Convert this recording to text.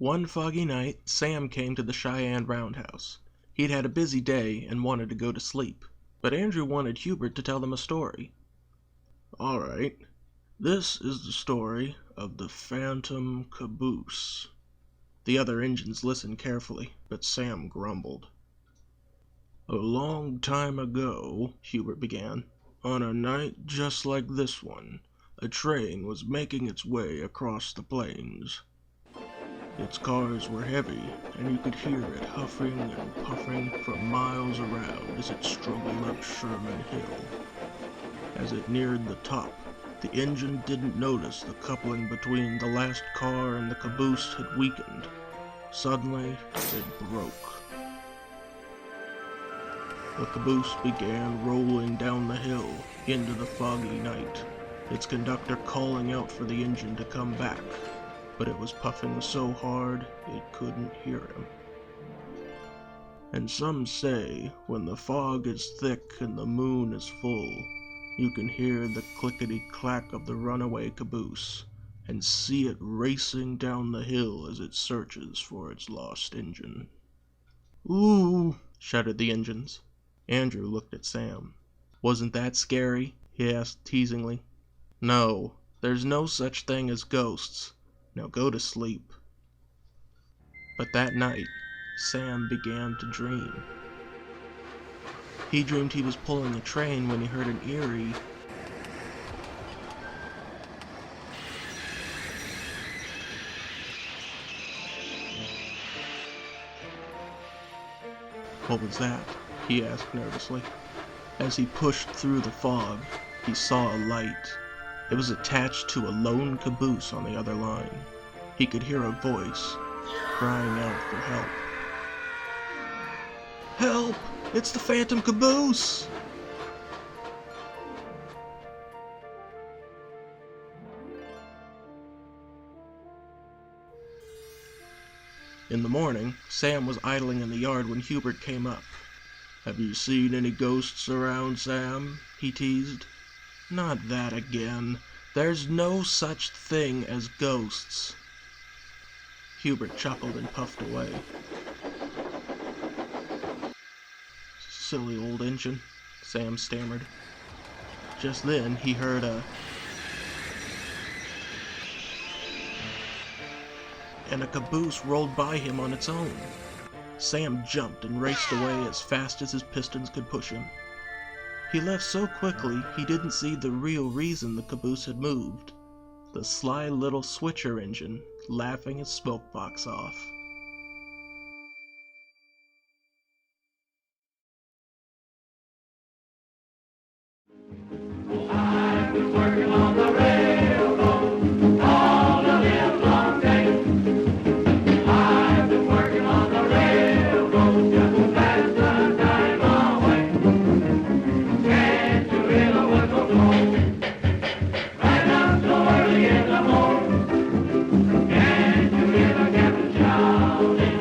One foggy night, Sam came to the Cheyenne roundhouse. He'd had a busy day and wanted to go to sleep, but Andrew wanted Hubert to tell them a story. "All right, this is the story of the Phantom Caboose." The other engines listened carefully, but Sam grumbled. "A long time ago," Hubert began, "on a night just like this one, a train was making its way across the plains. Its cars were heavy, and you could hear it huffing and puffing from miles around as it struggled up Sherman Hill. As it neared the top, the engine didn't notice the coupling between the last car and the caboose had weakened. Suddenly, it broke. The caboose began rolling down the hill into the foggy night, its conductor calling out for the engine to come back, but it was puffing so hard it couldn't hear him. And some say when the fog is thick and the moon is full, you can hear the clickety-clack of the runaway caboose and see it racing down the hill as it searches for its lost engine." "Ooh!" shouted the engines. Andrew looked at Sam. "Wasn't that scary?" he asked teasingly. "No, there's no such thing as ghosts. Now go to sleep." But that night, Sam began to dream. He dreamed he was pulling a train when he heard an eerie "What was that?" he asked nervously. As he pushed through the fog, he saw a light. It was attached to a lone caboose on the other line. He could hear a voice crying out for help. "Help! It's the Phantom Caboose!" In the morning, Sam was idling in the yard when Hubert came up. "Have you seen any ghosts around, Sam?" he teased. "Not that again. There's no such thing as ghosts." Hubert chuckled and puffed away. "Silly old engine," Sam stammered. Just then he heard and a caboose rolled by him on its own. Sam jumped and raced away as fast as his pistons could push him. He left so quickly he didn't see the real reason the caboose had moved. The sly little switcher engine laughing his smoke box off. I was working on the railroad all the livelong day. I've been working on the railroad just to pass the time away. Can't you hear the whistle blow? Right up so early in the morning. Can't you hear the captain shouting?